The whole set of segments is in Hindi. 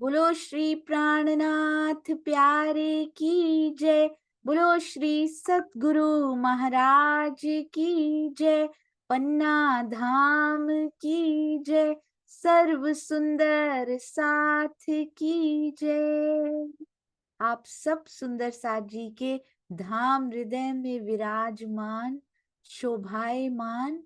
बोलो श्री प्राणनाथ प्यारे की जय। बोलो श्री सतगुरु महाराज की जय। पन्ना धाम की जय। सर्व सुंदर साथ की जय। आप सब सुंदर साथ जी के धाम हृदय में विराजमान शोभायमान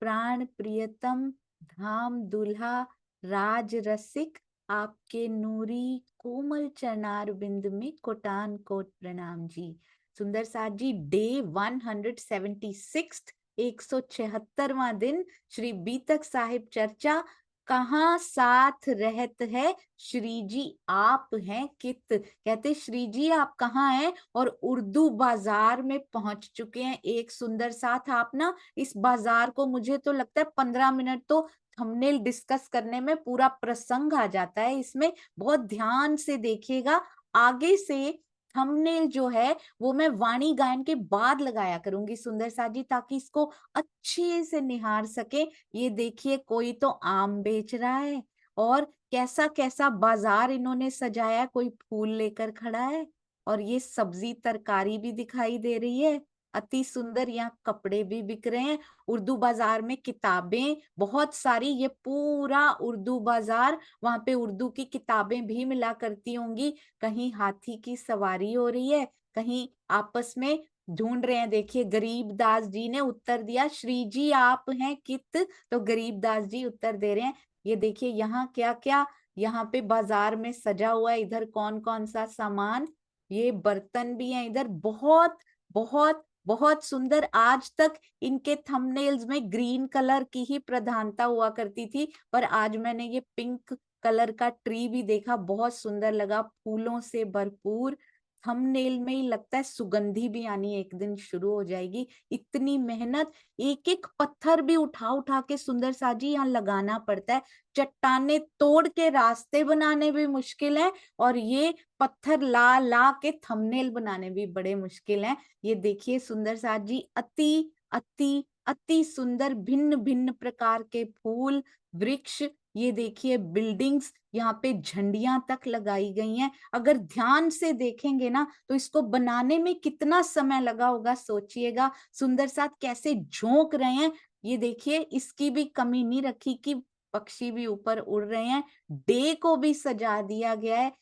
प्राण प्रियतम धाम दुल्हा राज रसिक आपके नूरी कोमल चरणार बिंद में कोटान कोट प्रणाम जी। सुंदर साथ जी डे 176 176वां दिन श्री बीतक साहिब चर्चा कहाँ साथ रहत है श्री जी आप हैं कित। कहते श्री जी आप कहाँ हैं और उर्दू बाजार में पहुंच चुके हैं। एक सुंदर साथ आप ना इस बाजार को मुझे तो लगता है 15 मिनट तो थंबनेल डिस्कस करने में पूरा प्रसंग आ जाता है। इसमें बहुत ध्यान से देखिएगा। आगे से थंबनेल जो है वो मैं वाणी गायन के बाद लगाया करूंगी सुंदर साथ जी, ताकि इसको अच्छे से निहार सके। ये देखिए कोई तो आम बेच रहा है और कैसा कैसा बाजार इन्होंने सजाया, कोई फूल लेकर खड़ा है और ये सब्जी तरकारी भी दिखाई दे रही है। अति सुंदर यहाँ कपड़े भी बिक रहे हैं। उर्दू बाजार में किताबें बहुत सारी, ये पूरा उर्दू बाजार, वहां पे उर्दू की किताबें भी मिला करती होंगी। कहीं हाथी की सवारी हो रही है, कहीं आपस में ढूंढ रहे हैं। देखिए गरीबदास जी ने उत्तर दिया श्री जी आप हैं कित, तो गरीबदास जी उत्तर दे रहे हैं। ये देखिए यहाँ क्या क्या यहाँ पे बाजार में सजा हुआ है। इधर कौन कौन सा सामान, ये बर्तन भी हैं इधर। बहुत बहुत बहुत सुंदर। आज तक इनके थंबनेल्स में ग्रीन कलर की ही प्रधानता हुआ करती थी, पर आज मैंने ये पिंक कलर का ट्री भी देखा, बहुत सुंदर लगा, फूलों से भरपूर। थंबनेल में ही लगता है सुगंधी भी आनी एक दिन शुरू हो जाएगी। इतनी मेहनत, एक एक पत्थर भी उठा उठा के सुंदर साजी यहाँ लगाना पड़ता है। चट्टाने तोड़ के रास्ते बनाने भी मुश्किल है और ये पत्थर ला ला के थंबनेल बनाने भी बड़े मुश्किल हैं। ये देखिए सुंदर साथ जी अति अति अति सुंदर भिन्न भिन्न प्रकार के फूल वृक्ष। ये देखिए बिल्डिंग्स, यहाँ पे झंडियां तक लगाई गई हैं। अगर ध्यान से देखेंगे ना तो इसको बनाने में कितना समय लगा होगा सोचिएगा। सुंदर साथ कैसे झोंक रहे हैं। ये देखिए इसकी भी कमी नहीं रखी कि पक्षी भी ऊपर उड़ रहे हैं। डे को भी सजा दिया गया है।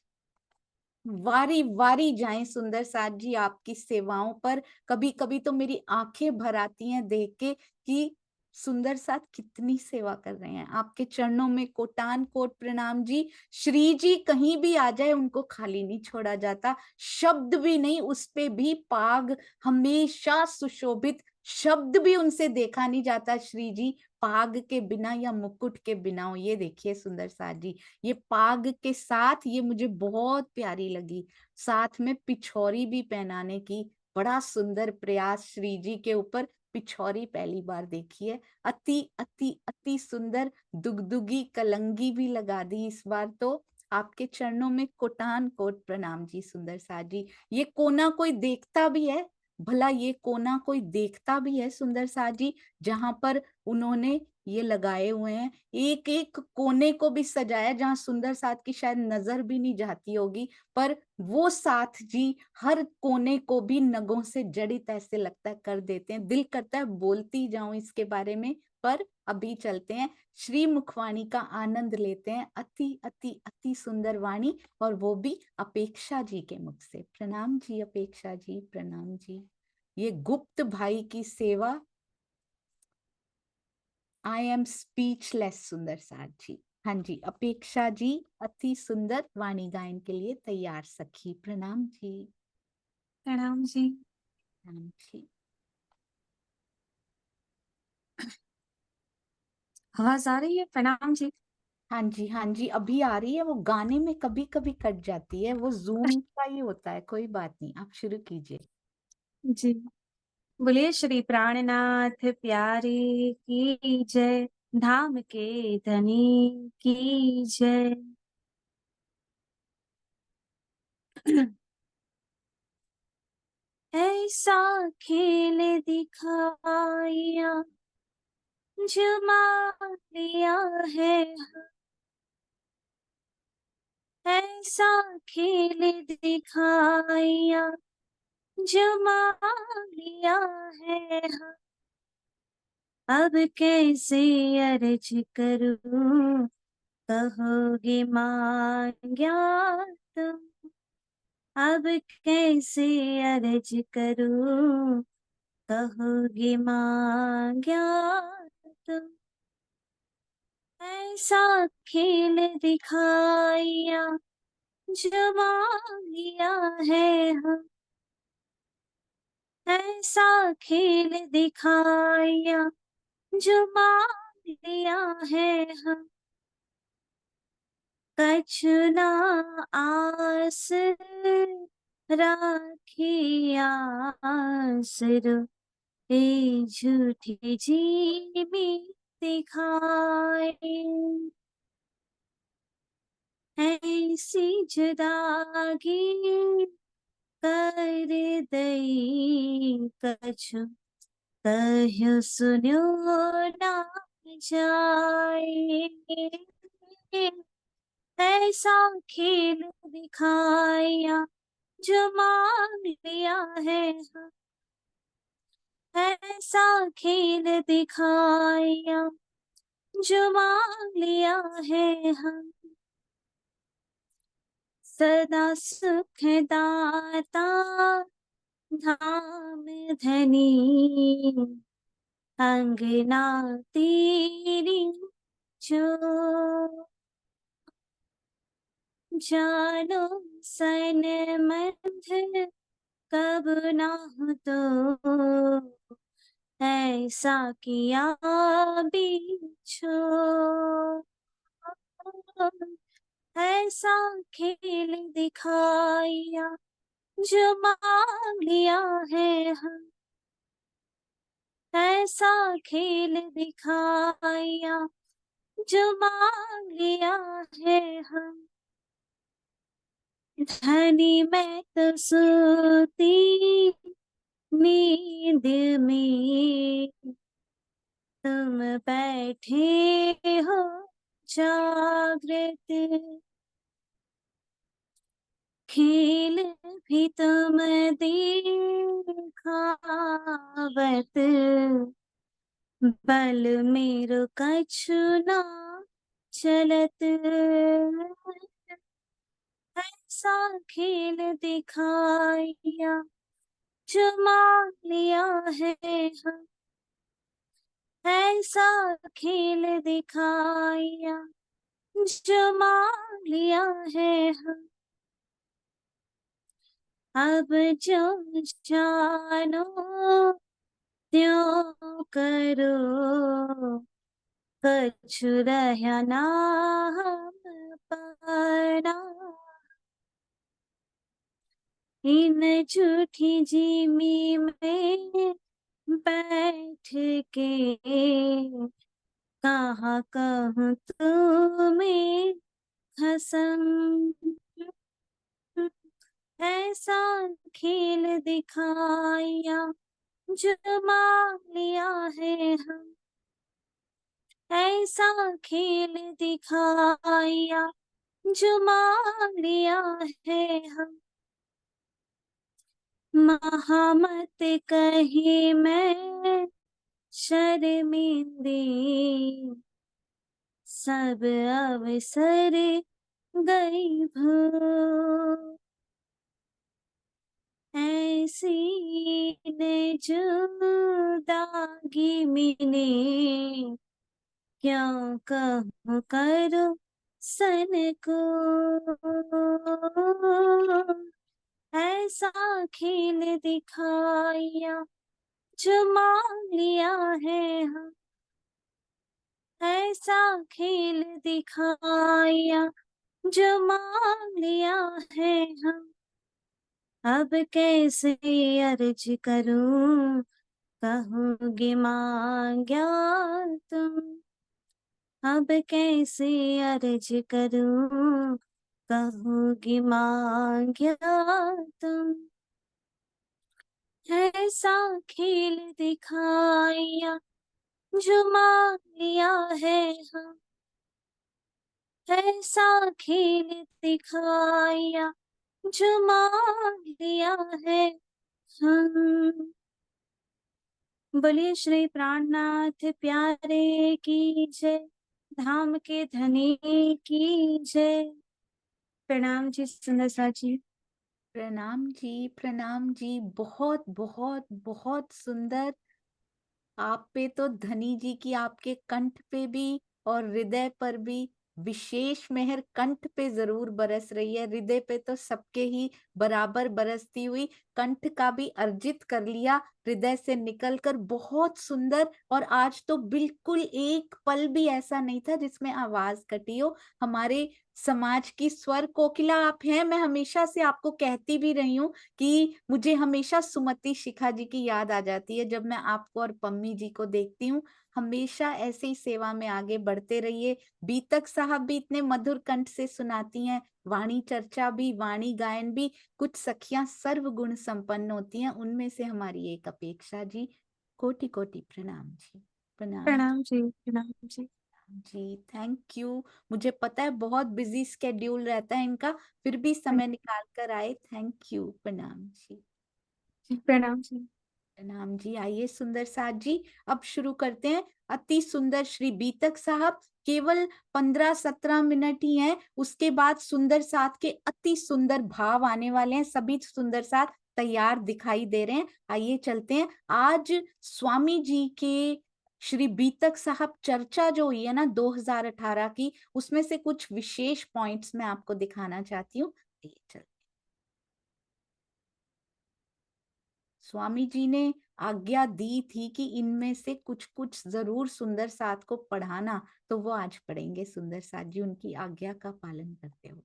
वारी वारी जाएं सुंदर साथ जी आपकी सेवाओं पर। कभी कभी तो मेरी आंखें भर आती हैं देख के कि सुंदर साथ कितनी सेवा कर रहे हैं। आपके चरणों में कोटान कोट प्रणाम जी। श्री जी कहीं भी आ जाए उनको खाली नहीं छोड़ा जाता। शब्द भी नहीं, उस पे भी पाग हमेशा सुशोभित। शब्द भी उनसे देखा नहीं जाता श्री जी पाग के बिना या मुकुट के बिना हो। ये देखिए सुंदर साथ जी, ये पाग के साथ ये मुझे बहुत प्यारी लगी। साथ में पिछौरी भी पहनाने की बड़ा सुंदर प्रयास श्री जी के ऊपर। पिछौरी पहली बार देखी है। अति अति अति सुंदर दुगदुगी कलंगी भी लगा दी इस बार तो। आपके चरणों में कोटान कोट प्रणाम जी सुंदर साथ जी। ये कोना कोई देखता भी है, भला ये कोना कोई देखता भी है सुंदर साथ जी, जहां पर उन्होंने ये लगाए हुए हैं। एक एक कोने को भी सजाया जहां सुंदर साथ की शायद नजर भी नहीं जाती होगी, पर वो साथ जी हर कोने को भी नगों से जड़ित ऐसे लगता है कर देते हैं। दिल करता है बोलती जाऊं इसके बारे में, पर अभी चलते हैं श्री मुखवाणी का आनंद लेते हैं। अति अति अति सुंदर वाणी, और वो भी अपेक्षा जी के मुख से। प्रणाम जी अपेक्षा जी, प्रणाम जी। ये गुप्त भाई की सेवा, आई एम स्पीचलेस सुंदर साथ जी। हाँ जी अपेक्षा जी अति सुंदर वाणी गायन के लिए तैयार सखी। प्रणाम जी। प्रणाम जी। प्रणाम जी। आवाज आ रही है? प्रणाम जी। हाँ जी हाँ जी अभी आ रही है। वो गाने में कभी कभी कट जाती है, वो जूम का ही होता है। कोई बात नहीं, आप शुरू कीजिए। जी, बोलिए श्री प्राणनाथ प्यारे की जय, धाम के धनी की जय। ऐसा खेल दिखाया जमा लिया है, ऐसा खेल दिखाया जमा लिया है हाँ। अब कैसे अर्ज करूं, कहोगे मांग्या तुम। अब कैसे अर्ज करूं, कहोगे मांग्या तुम। ऐसा खेल दिखाया जमा लिया है हम। ऐसा खेल दिखाया जमा लिया है हम। कछु ना आस राखी आसरो, ए झूठी जीवी दिखाए। ऐसी जुदागी कर दई कछु, कह्यो सुन्यो ना जाए। ऐसा खेल दिखाया जो मान लिया है हाँ। ऐसा खेल दिखाया जो मान लिया है हम। सदा सुख दाता धाम धनी, अंगना तेरी जो। जानो सन मंथ कब ना हो तो, ऐसा किया बिछो। ऐसा खेल दिखाया जो मांग लिया है हम। ऐसा खेल दिखाया जो मांग लिया है हम। धनी मैं तो सोती नींद में, तुम बैठे हो जागृत। खेल भी तुम दिखावत, बल मेरो कछु ना चलत। ऐसा खेल दिखाया जो मान लिया है हम। ऐसा खेल दिखाया जो मान लिया है हम। अब जो जानो त्यों करो, कछु रहा ना हम पाना। इन झूठी जिमी में बैठ के, कहाँ कहूँ तुम्हें कसम। ऐसा खेल दिखाया जो मान लिया है हम। ऐसा खेल दिखाया जो मान लिया है हम। महामत कही मैं शर्मिंदी, सब अवसर गई भू। ऐसी ने जुदागी मिले, क्यों कहूँ करो सन को। ऐसा खेल दिखाया जो मान लिया है हम। ऐसा खेल दिखाया जो मान लिया है हम। अब कैसे अर्ज करूं, कहोगे मांग्या तुम। अब कैसे अर्ज करूं, कहोगे मांग्या तुम। ऐसा खेल दिखाया जो मान लिया है हम। ऐसा खेल दिखाया जो मान लिया है हम। बोलिए श्री प्राणनाथ प्यारे की जय, धाम के धनी की जय। प्रणाम जी सुंदर सा जी। प्रणाम जी, बहुत बहुत बहुत सुंदर। आप पे तो धनी जी की, आपके कंठ पे भी और हृदय पर भी विशेष मेहर कंठ पे जरूर बरस रही है। हृदय पे तो सबके ही बराबर बरसती हुई, कंठ का भी अर्जित कर लिया हृदय से निकलकर। बहुत सुंदर। और आज तो बिल्कुल एक पल भी ऐसा नहीं था जिसमें आवाज कटी हो। हमारे समाज की स्वर कोकिला आप हैं। मैं हमेशा से आपको कहती भी रही हूँ कि मुझे हमेशा सुमति शिखा जी की याद आ जाती है जब मैं आपको और पम्मी जी को देखती हूँ। हमेशा ऐसे ही सेवा में आगे बढ़ते रहिए। बीतक साहब भी इतने मधुर कंठ से सुनाती हैं, वाणी चर्चा भी, वाणी गायन भी। कुछ सखियां सर्व गुण संपन्न होती हैं, उनमें से हमारी एक अपेक्षा जी। कोटि कोटि प्रणाम जी। प्रणाम प्रणाम जी प्रणाम जी। जी। Thank you. मुझे पता है बहुत बिजी स्केड्यूल रहता है इनका, फिर भी समय निकाल कर आए। Thank you. प्रणाम जी। प्रणाम जी। प्रणाम जी। आइए सुंदर साथ जी, अब शुरू करते हैं। अति सुंदर श्री बीतक साहब, केवल 15-17 मिनट ही हैं, उसके बाद सुंदर साथ के अति सुंदर भाव आने वाले हैं। सभी सुंदर साथ तैयार दिखाई दे रहे हैं। आइए चलते हैं। आज स्वामी जी के श्री बीतक साहब चर्चा जो हुई है ना 2018 की, उसमें से कुछ विशेष पॉइंट्स मैं आपको दिखाना चाहती हूँ। आइए चलते हैं। स्वामी जी ने आज्ञा दी थी कि इनमें से कुछ कुछ जरूर सुंदर साथ को पढ़ाना, तो वो आज पढ़ेंगे सुंदर साथ जी, उनकी आज्ञा का पालन करते हुए।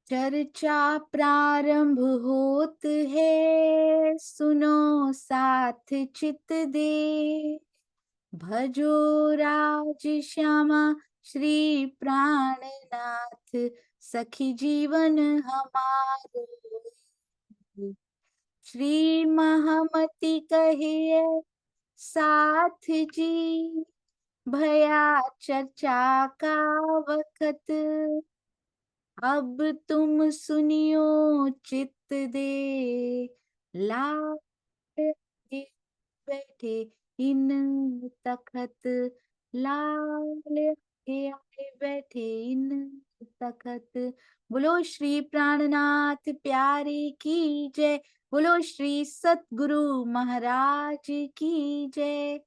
चर्चा प्रारंभ होत है, सुनो साथ चित दे। भजो राज श्यामा श्री प्राणनाथ, सखी जीवन हमारो। श्री महामति कहिए साथ जी, भया चर्चा का वक्त। अब तुम सुनियो चित्त दे, लाल आगे बैठे इन तखत। लाल आगे बैठे इन तखत। बोलो श्री प्राणनाथ प्यारे की जय। बोलो श्री सतगुरु महाराज की जय।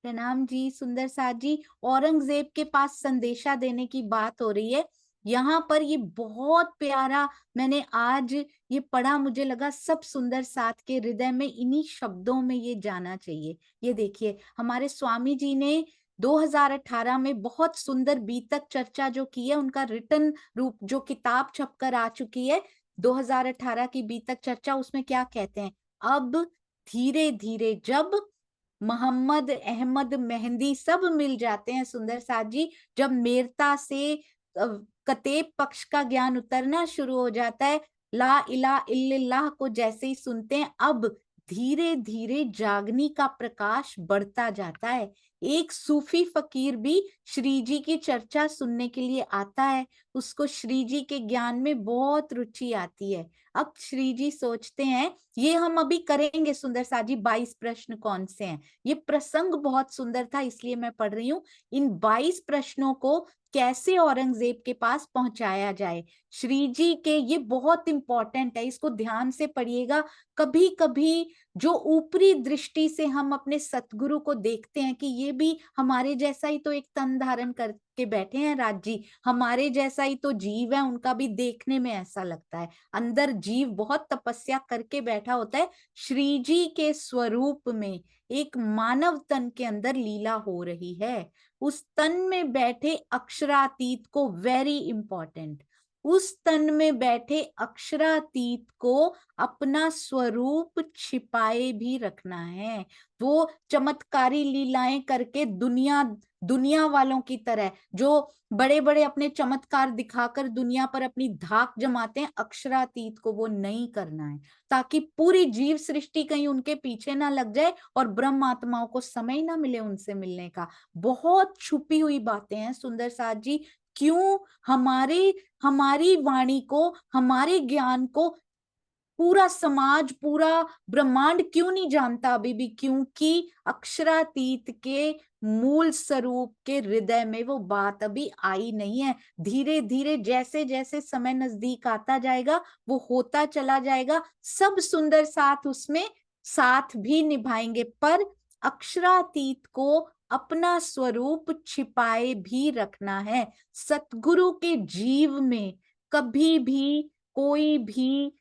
प्रणाम जी सुंदर साथ जी। औरंगजेब के पास संदेशा देने की बात हो रही है यहाँ पर। ये बहुत प्यारा मैंने आज ये पढ़ा, मुझे लगा सब सुंदर साथ के हृदय में इन्हीं शब्दों में ये जाना चाहिए। ये देखिए हमारे स्वामी जी ने 2018 में बहुत सुंदर बीतक चर्चा जो की है, उनका रिटन रूप जो किताब छपकर आ चुकी है 2018 की बीतक चर्चा, उसमें क्या कहते हैं। अब धीरे धीरे जब मोहम्मद अहमद मेहंदी सब मिल जाते हैं सुंदर साथ जी, जब मेरता से कतेब पक्ष का ज्ञान उतरना शुरू हो जाता है, ला इला इल्लल्लाह को जैसे ही सुनते हैं, अब धीरे धीरे जागनी का प्रकाश बढ़ता जाता है। एक सूफी फकीर भी श्री जी की चर्चा सुनने के लिए आता है, उसको श्री जी के ज्ञान में बहुत रुचि आती है। अब श्री जी सोचते हैं, ये हम अभी करेंगे सुंदर साथ जी, 22 प्रश्न कौन से हैं। ये प्रसंग बहुत सुंदर था इसलिए मैं पढ़ रही हूँ। इन 22 प्रश्नों को कैसे औरंगजेब के पास पहुंचाया जाए, श्री जी के, ये बहुत इंपॉर्टेंट है, इसको ध्यान से पढ़िएगा। कभी कभी जो ऊपरी दृष्टि से हम अपने सतगुरु को देखते हैं कि ये भी हमारे जैसा ही तो एक तन धारण करके बैठे हैं राज जी, हमारे जैसा ही तो जीव है, उनका भी देखने में ऐसा लगता है। अंदर जीव बहुत तपस्या करके बैठा होता है। श्री जी के स्वरूप में एक मानव तन के अंदर लीला हो रही है। उस तन में बैठे अक्षरातीत को, वेरी इंपॉर्टेंट, उस तन में बैठे अक्षरातीत को अपना स्वरूप छिपाए भी रखना है। वो चमत्कारी लीलाएं करके दुनिया दुनिया वालों की तरह, जो बड़े बड़े अपने चमत्कार दिखाकर दुनिया पर अपनी धाक जमाते हैं, अक्षरातीत को वो नहीं करना है, ताकि पूरी जीव सृष्टि कहीं उनके पीछे ना लग जाए और ब्रह्म आत्माओं को समय ना मिले उनसे मिलने का। बहुत छुपी हुई बातें हैं सुंदर साथ जी। क्यों हमारी हमारी वाणी को, हमारे ज्ञान को पूरा समाज, पूरा ब्रह्मांड क्यों नहीं जानता अभी भी? क्योंकि अक्षरातीत के मूल स्वरूप के हृदय में वो बात अभी आई नहीं है। धीरे धीरे जैसे जैसे समय नजदीक आता जाएगा वो होता चला जाएगा। सब सुंदर साथ उसमें साथ भी निभाएंगे, पर अक्षरातीत को अपना स्वरूप छिपाए भी रखना है। सतगुरु के जीव में कभी भी कोई भी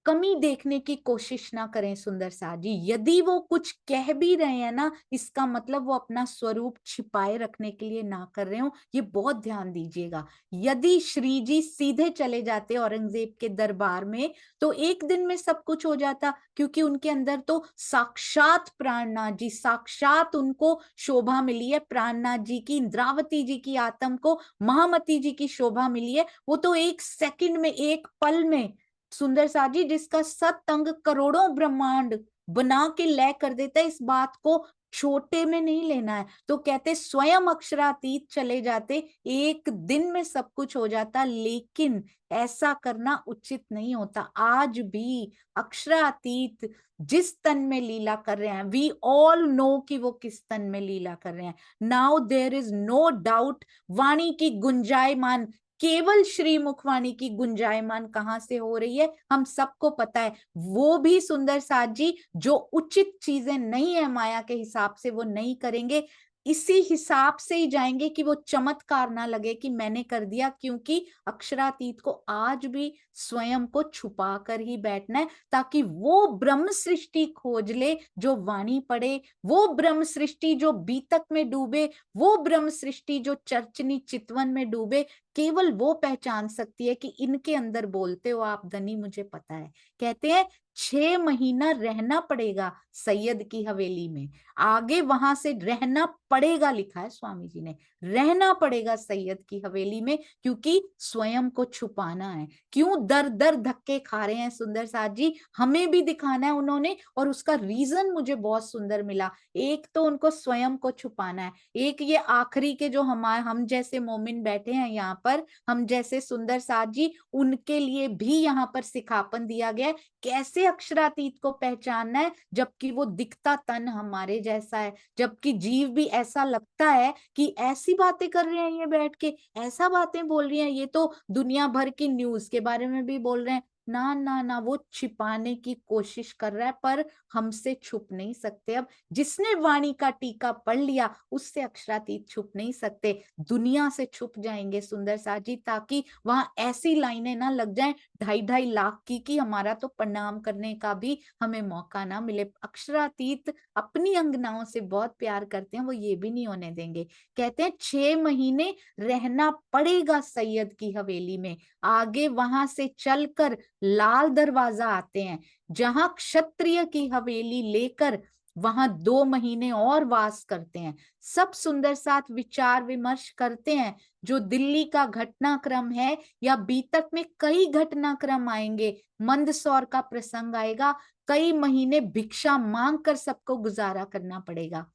कमी देखने की कोशिश ना करें सुंदर साथ जी। यदि वो कुछ कह भी रहे हैं ना, इसका मतलब वो अपना स्वरूप छिपाए रखने के लिए ना कर रहे हो, ये बहुत ध्यान दीजिएगा। यदि श्री जी सीधे चले जाते औरंगजेब के दरबार में तो एक दिन में सब कुछ हो जाता, क्योंकि उनके अंदर तो साक्षात प्राणनाथ जी, साक्षात उनको शोभा मिली है, प्राणनाथ जी की, इंद्रावती जी की आत्म को महामती जी की शोभा मिली है। वो तो एक सेकंड में, एक पल में सुंदर साथ जी, जिसका सतअंग करोड़ों ब्रह्मांड बना के लय कर देता है, इस बात को छोटे में नहीं लेना है। तो कहते स्वयं अक्षरातीत चले जाते, एक दिन में सब कुछ हो जाता, लेकिन ऐसा करना उचित नहीं होता। आज भी अक्षरातीत जिस तन में लीला कर रहे हैं, वी ऑल नो कि वो किस तन में लीला कर रहे हैं। Now there is no doubt, वाणी की गुंजायमान, केवल श्री मुखवाणी की गुंजायमान कहां से हो रही है हम सबको पता है। वो भी सुंदर साथ जी जो उचित चीजें नहीं है माया के हिसाब से वो नहीं करेंगे, इसी हिसाब से ही जाएंगे कि वो चमत्कार ना लगे कि मैंने कर दिया, क्योंकि अक्षरातीत को आज भी स्वयं को छुपा कर ही बैठना है, ताकि वो ब्रह्म सृष्टि खोज ले जो वाणी पढ़े, वो ब्रह्म सृष्टि जो बीतक में डूबे, वो ब्रह्म सृष्टि जो चर्चनी चितवन में डूबे, केवल वो पहचान सकती है कि इनके अंदर बोलते हो आप धनी, मुझे पता है। कहते हैं 6 महीना रहना पड़ेगा सैयद की हवेली में, आगे वहां से रहना पड़ेगा लिखा है स्वामी जी ने, रहना पड़ेगा सैयद की हवेली में, क्योंकि स्वयं को छुपाना है। क्यों दर दर धक्के खा रहे हैं सुंदर साथ जी, हमें भी दिखाना है उन्होंने, और उसका रीजन मुझे बहुत सुंदर मिला। एक तो उनको स्वयं को छुपाना है, एक ये आखिरी के जो हम जैसे मोमिन बैठे हैं यहाँ पर, हम जैसे सुंदर साथ जी, उनके लिए भी यहाँ पर सिखापन दिया गया है कैसे अक्षरातीत को पहचानना है, जबकि वो दिखता तन हमारे जैसा है, जबकि जीव भी ऐसा लगता है कि ऐसी बातें कर रहे हैं ये बैठ के, ऐसा बातें बोल रही हैं, ये तो दुनिया भर की न्यूज के बारे में भी बोल रहे हैं। ना ना ना, वो छिपाने की कोशिश कर रहा है, पर हमसे छुप नहीं सकते। अब जिसने वाणी का टीका पढ़ लिया उससे अक्षरातीत छुप नहीं सकते, दुनिया से छुप जाएंगे सुंदर साथ जी, ताकि वहां ऐसी लाइनें ना लग जाएं 2.5 लाख की कि हमारा तो प्रणाम करने का भी हमें मौका ना मिले। अक्षरातीत अपनी अंगनाओं से बहुत प्यार करते हैं, वो ये भी नहीं होने देंगे। कहते हैं 6 महीने रहना पड़ेगा सैयद की हवेली में, आगे वहां से चलकर लाल दरवाजा आते हैं, जहां क्षत्रिय की हवेली लेकर वहां 2 महीने और वास करते हैं। सब सुंदर साथ विचार विमर्श करते हैं, जो दिल्ली का घटनाक्रम है या बीतक में कई घटनाक्रम आएंगे, मंदसौर का प्रसंग आएगा, कई महीने भिक्षा मांग कर सबको गुजारा करना पड़ेगा,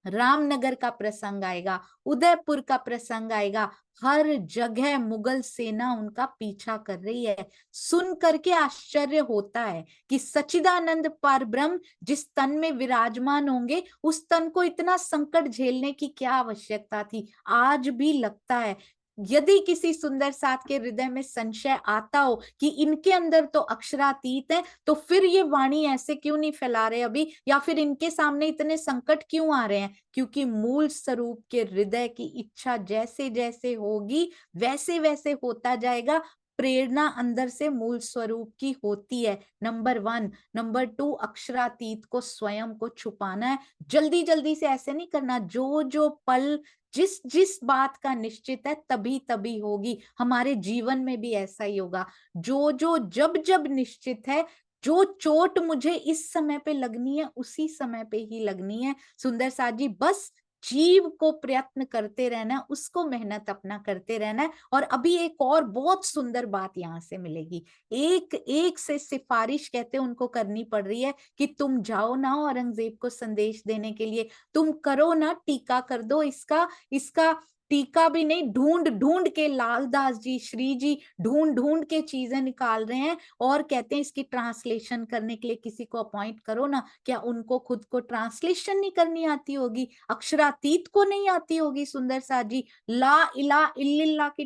रामनगर का प्रसंग आएगा, उदयपुर का प्रसंग आएगा, हर जगह मुगल सेना उनका पीछा कर रही है। सुन करके आश्चर्य होता है कि सच्चिदानंद परब्रह्म जिस तन में विराजमान होंगे, उस तन को इतना संकट झेलने की क्या आवश्यकता थी। आज भी लगता है, यदि किसी सुंदर साथ के हृदय में संशय आता हो कि इनके अंदर तो अक्षरातीत है, तो फिर ये वाणी ऐसे क्यों नहीं फैला रहे अभी, या फिर इनके सामने इतने संकट क्यों आ रहे हैं? क्योंकि मूल स्वरूप के हृदय की इच्छा जैसे जैसे होगी वैसे वैसे होता जाएगा, प्रेरणा अंदर से मूल स्वरूप की होती है, नंबर 1। नंबर 2, अक्षरातीत को स्वयं को छुपाना है। जल्दी जल्दी से ऐसे नहीं करना, जो जो पल जिस जिस बात का निश्चित है तभी तभी होगी। हमारे जीवन में भी ऐसा ही होगा। जो जो जब जब निश्चित है, जो चोट मुझे इस समय पे लगनी है उसी समय पे ही लगनी है। सुंदर साथ जी, बस जीव को प्रयत्न करते रहना है, उसको मेहनत अपना करते रहना है। और अभी एक और बहुत सुंदर बात यहाँ से मिलेगी। एक एक से सिफारिश कहते हैं उनको करनी पड़ रही है कि तुम जाओ ना औरंगजेब को संदेश देने के लिए, तुम करो ना, टीका कर दो इसका। इसका टीका भी नहीं, ढूंढ ढूंढ के लालदास जी, श्री जी ढूंढ ढूंढ के चीजें निकाल रहे हैं और कहते हैं इसकी ट्रांसलेशन करने के लिए किसी को अपॉइंट करो ना। क्या उनको खुद को ट्रांसलेशन नहीं करनी आती होगी? अक्षरातीत को नहीं आती होगी? सुंदर सा जी, ला इला इल्लिल्ला की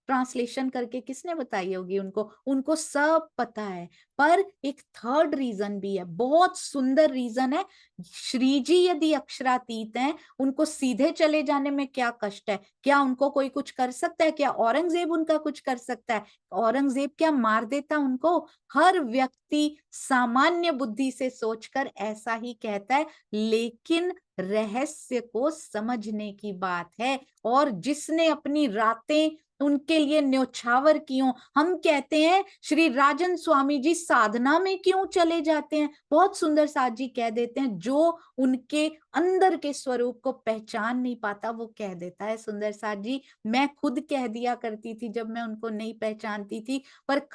ट्रांसलेशन करके किसने बताई होगी उनको? उनको सब पता है। पर एक थर्ड रीजन भी है, बहुत सुंदर रीजन है। श्री जी यदि अक्षरातीत हैं, उनको सीधे चले जाने में क्या कष्ट है? क्या उनको कोई कुछ कर सकता है? क्या औरंगजेब उनका कुछ कर सकता है? औरंगजेब क्या मार देता उनको? हर व्यक्ति सामान्य बुद्धि से सोचकर ऐसा ही कहता है, लेकिन रहस्य को समझने की बात है। और जिसने अपनी रातें उनके लिए न्योछावर की हों, हम कहते हैं श्री राजन स्वामी जी साधना में क्यों चले जाते हैं? बहुत सुंदर साथ जी कह देते हैं, जो उनके अंदर के स्वरूप को पहचान नहीं पाता वो कह देता है। सुंदर साथ जी, मैं खुद कह दिया करती थी जब मैं उनको नहीं पहचानती थी, पर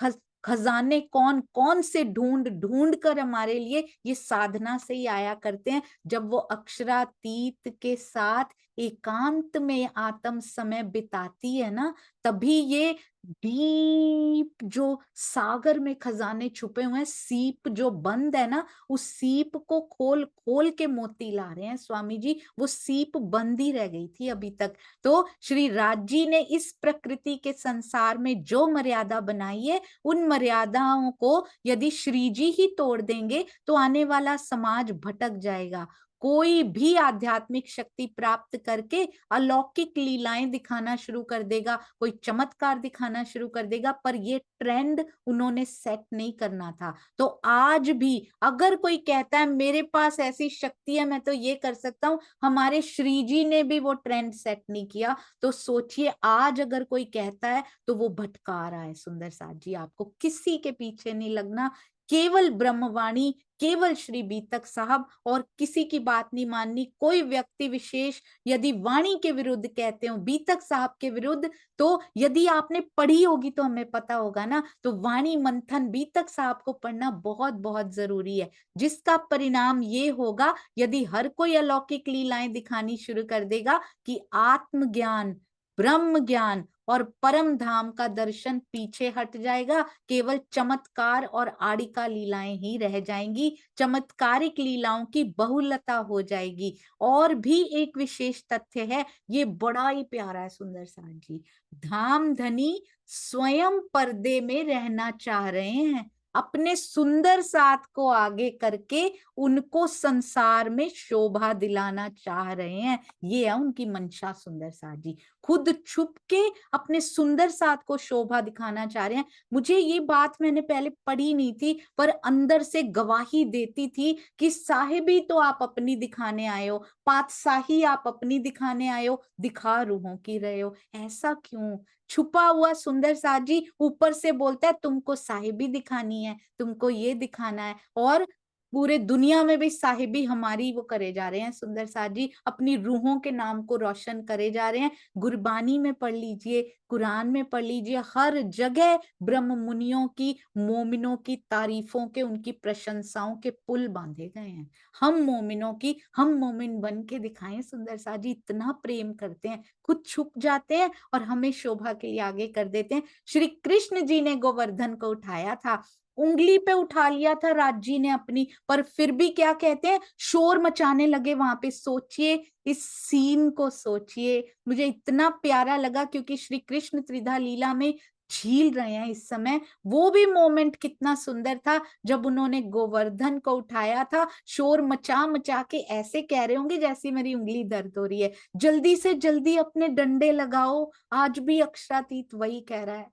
खजाने कौन कौन से ढूंढ ढूंढ कर हमारे लिए ये साधना से ही आया करते हैं। जब वो अक्षरातीत के साथ एकांत में आत्म समय बिताती है ना, तभी ये डीप जो सागर में खजाने छुपे हुए हैं, सीप जो बंद है ना, उस सीप को खोल खोल के मोती ला रहे हैं स्वामी जी। वो सीप बंद ही रह गई थी अभी तक। तो श्री राज जी ने इस प्रकृति के संसार में जो मर्यादा बनाई है, उन मर्यादाओं को यदि श्री जी ही तोड़ देंगे तो आने वाला समाज भटक जाएगा। कोई भी आध्यात्मिक शक्ति प्राप्त करके अलौकिक लीलाएं दिखाना शुरू कर देगा, कोई चमत्कार दिखाना शुरू कर देगा, पर ये ट्रेंड उन्होंने सेट नहीं करना था। तो आज भी अगर कोई कहता है मेरे पास ऐसी शक्ति है, मैं तो ये कर सकता हूं, हमारे श्री जी ने भी वो ट्रेंड सेट नहीं किया। तो सोचिए, आज अगर कोई कहता है तो वो भटका रहा है। सुंदर साथ जी, आपको किसी के पीछे नहीं लगना, केवल ब्रह्मवाणी, केवल श्री बीतक साहब, और किसी की बात नहीं माननी। कोई व्यक्ति विशेष यदि वाणी के विरुद्ध कहते हो, बीतक साहब के विरुद्ध, तो यदि आपने पढ़ी होगी तो हमें पता होगा ना। तो वाणी मंथन बीतक साहब को पढ़ना बहुत बहुत जरूरी है, जिसका परिणाम ये होगा, यदि हर कोई अलौकिक लीलाएं दिखानी शुरू कर देगा, कि आत्मज्ञान, ब्रह्म ज्ञान और परम धाम का दर्शन पीछे हट जाएगा। केवल चमत्कार और आड़िका लीलाएं ही रह जाएंगी, चमत्कारिक लीलाओं की बहुलता हो जाएगी। और भी एक विशेष तथ्य है, ये बड़ा ही प्यारा है सुंदर साथ जी। धाम धनी स्वयं पर्दे में रहना चाह रहे हैं, अपने सुंदर साथ को आगे करके उनको संसार में शोभा दिलाना चाह रहे हैं। ये है उनकी मंशा। सुंदर साथ जी खुद छुप के अपने सुंदर साथ को शोभा दिखाना चाह रहे हैं। मुझे ये बात मैंने पहले पढ़ी नहीं थी, पर अंदर से गवाही देती थी कि साहिबी तो आप अपनी दिखाने आए हो, पातशाही आप अपनी दिखाने आए हो, दिखा रूहों की रहे हो। ऐसा क्यों? छुपा हुआ सुंदर साथ जी ऊपर से बोलता है तुमको साहिबी दिखानी है, तुमको ये दिखाना है, और पूरे दुनिया में भी साहिबी हमारी वो करे जा रहे हैं। सुंदर साथ जी अपनी रूहों के नाम को रोशन करे जा रहे हैं। गुरबानी में पढ़ लीजिए, कुरान में पढ़ लीजिए, हर जगह ब्रह्म मुनियों की, मोमिनों की तारीफों के, उनकी प्रशंसाओं के पुल बांधे गए हैं। हम मोमिनों की, हम मोमिन बन के दिखाएं। सुंदर साथ जी इतना प्रेम करते हैं, खुद छुप जाते हैं और हमें शोभा के लिए आगे कर देते हैं। श्री कृष्ण जी ने गोवर्धन को उठाया था, उंगली पे उठा लिया था राज जी ने अपनी, पर फिर भी क्या कहते हैं, शोर मचाने लगे वहां पे। सोचिए, इस सीन को सोचिए, मुझे इतना प्यारा लगा, क्योंकि श्री कृष्ण त्रिधा लीला में झील रहे हैं इस समय। वो भी मोमेंट कितना सुंदर था जब उन्होंने गोवर्धन को उठाया था, शोर मचा मचा के ऐसे कह रहे होंगे जैसी मेरी उंगली दर्द हो रही है, जल्दी से जल्दी अपने डंडे लगाओ। आज भी अक्षरातीत वही कह रहा है,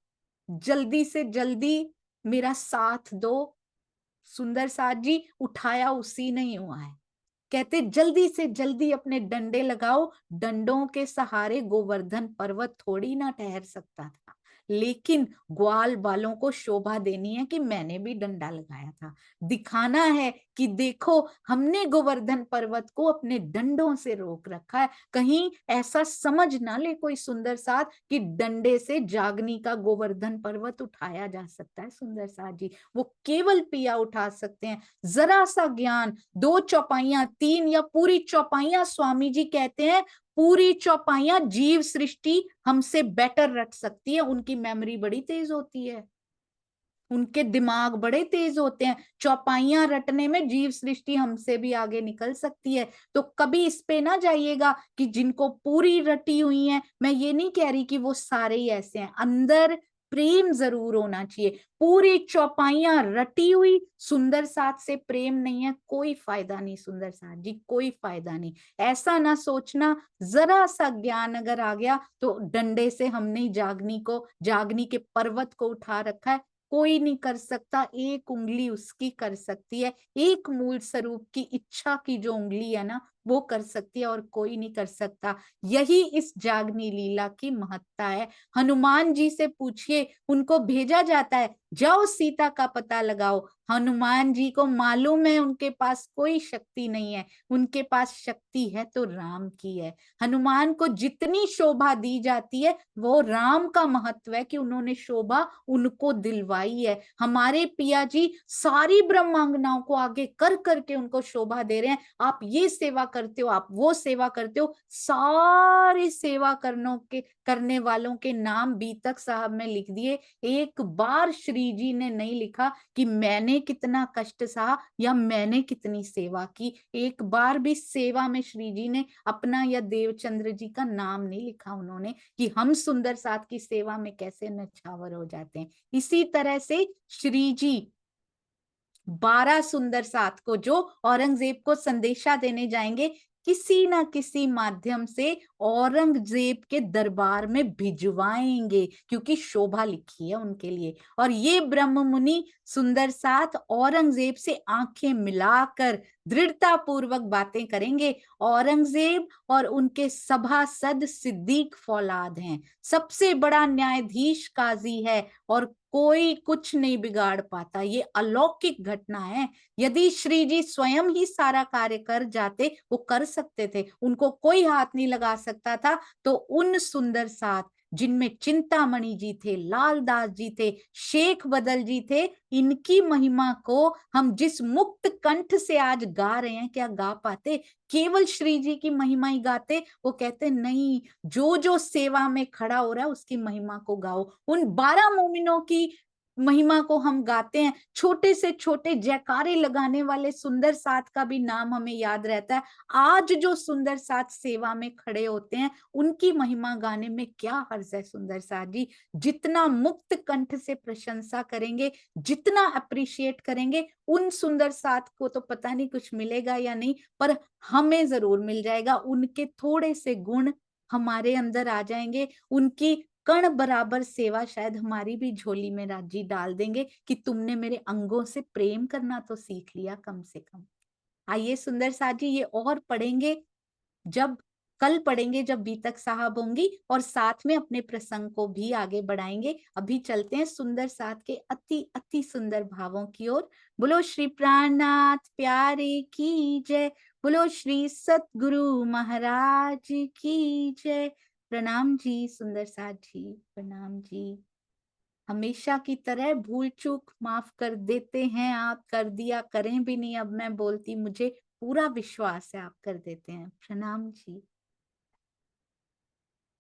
जल्दी से जल्दी मेरा साथ दो। सुंदर साथ जी, उठाया उसी नहीं हुआ है। कहते जल्दी से जल्दी अपने डंडे लगाओ, डंडों के सहारे गोवर्धन पर्वत थोड़ी ना ठहर सकता था, लेकिन ग्वाल बालों को शोभा देनी है कि मैंने भी डंडा लगाया था, दिखाना है कि देखो हमने गोवर्धन पर्वत को अपने डंडों से रोक रखा है। कहीं ऐसा समझ ना ले कोई सुंदर साथ कि डंडे से जागनी का गोवर्धन पर्वत उठाया जा सकता है। सुंदर साथ जी वो केवल पिया उठा सकते हैं। जरा सा ज्ञान, 2 चौपाइयां, 3 या पूरी चौपाइयां, स्वामी जी कहते हैं पूरी चौपाइयां जीव सृष्टि हमसे बेटर रट सकती है। उनकी मेमोरी बड़ी तेज होती है, उनके दिमाग बड़े तेज होते हैं। चौपाइयां रटने में जीव सृष्टि हमसे भी आगे निकल सकती है। तो कभी इस पे ना जाइएगा कि जिनको पूरी रटी हुई है, मैं ये नहीं कह रही कि वो सारे ही ऐसे हैं, अंदर प्रेम जरूर होना चाहिए। पूरी चौपाइयां रटी हुई सुंदर साथ से प्रेम नहीं है, कोई फायदा नहीं। सुंदर साथ जी कोई फायदा नहीं। ऐसा ना सोचना, जरा सा ज्ञान अगर आ गया तो डंडे से हमने जागनी के पर्वत को उठा रखा है, कोई नहीं कर सकता। एक उंगली उसकी कर सकती है, एक मूल स्वरूप की इच्छा की जो उंगली है ना वो कर सकती है, और कोई नहीं कर सकता। यही इस जागनी लीला की महत्ता है। हनुमान जी से पूछिए, उनको भेजा जाता है जाओ सीता का पता लगाओ। हनुमान जी को मालूम है उनके पास कोई शक्ति नहीं है, उनके पास शक्ति है तो राम की है। हनुमान को जितनी शोभा दी जाती है वो राम का महत्व है कि उन्होंने शोभा उनको दिलवाई है। हमारे पिया जी सारी ब्रह्मांगनाओं को आगे कर करके उनको शोभा दे रहे हैं। आप ये सेवा करते हो, आप वो सेवा करते हो, सारे सेवा करने वालों के नाम बीतक साहब में लिख दिए। एक बार श्री जी ने नहीं लिखा कि मैंने कितना कष्ट सहा या मैंने कितनी सेवा की। एक बार भी सेवा में श्री जी ने अपना या देवचंद्र जी का नाम नहीं लिखा उन्होंने, कि हम सुंदर साथ की सेवा में कैसे नछावर हो जाते हैं। इसी तरह से श्री जी 12 सुंदर साथ को जो औरंगजेब को संदेशा देने जाएंगे, किसी ना किसी माध्यम से औरंगजेब के दरबार में भिजवाएंगे, क्योंकि शोभा लिखी है उनके लिए। और ये ब्रह्म मुनि सुंदर साथ औरंगजेब से आंखें मिलाकर दृढ़ता पूर्वक बातें करेंगे। औरंगजेब और उनके सभासद सिद्दीक फौलाद हैं, सबसे बड़ा न्यायाधीश काजी है, और कोई कुछ नहीं बिगाड़ पाता। ये अलौकिक घटना है। यदि श्री जी स्वयं ही सारा कार्य कर जाते, वो कर सकते थे, उनको कोई हाथ नहीं लगा सकता था। तो उन सुंदर साथ जिनमें चिंतामणि जी थे, लालदास जी थे, शेख बदल जी थे, इनकी महिमा को हम जिस मुक्त कंठ से आज गा रहे हैं, क्या गा पाते? केवल श्री जी की महिमा ही गाते? वो कहते नहीं, जो जो सेवा में खड़ा हो रहा है उसकी महिमा को गाओ। उन 12 मोमिनों की महिमा को हम गाते हैं। छोटे से छोटे जयकारे लगाने वाले सुंदर साथ का भी नाम हमें याद रहता है। आज जो सुंदर साथ सेवा में खड़े होते हैं उनकी महिमा गाने में क्या हर्ज है? सुंदर साथ जी जितना मुक्त कंठ से प्रशंसा करेंगे, जितना अप्रिशिएट करेंगे, उन सुंदर साथ को तो पता नहीं कुछ मिलेगा या नहीं, पर हमें जरूर मिल जाएगा। उनके थोड़े से गुण हमारे अंदर आ जाएंगे, उनकी कण बराबर सेवा शायद हमारी भी झोली में राजी डाल देंगे कि तुमने मेरे अंगों से प्रेम करना तो सीख लिया कम से कम। आइए सुंदर साथ जी ये और पढ़ेंगे, जब कल पढ़ेंगे जब बीतक साहब होंगी, और साथ में अपने प्रसंग को भी आगे बढ़ाएंगे। अभी चलते हैं सुंदर साथ के अति अति सुंदर भावों की ओर। बोलो श्री प्राणनाथ प्यारे की जय, बोलो श्री सतगुरु महाराज की जय। प्रणाम जी सुंदर साथ जी, प्रणाम जी। हमेशा की तरह भूल चूक माफ कर देते हैं आप, कर दिया करें भी नहीं अब मैं बोलती, मुझे पूरा विश्वास है आप कर देते हैं। प्रणाम जी।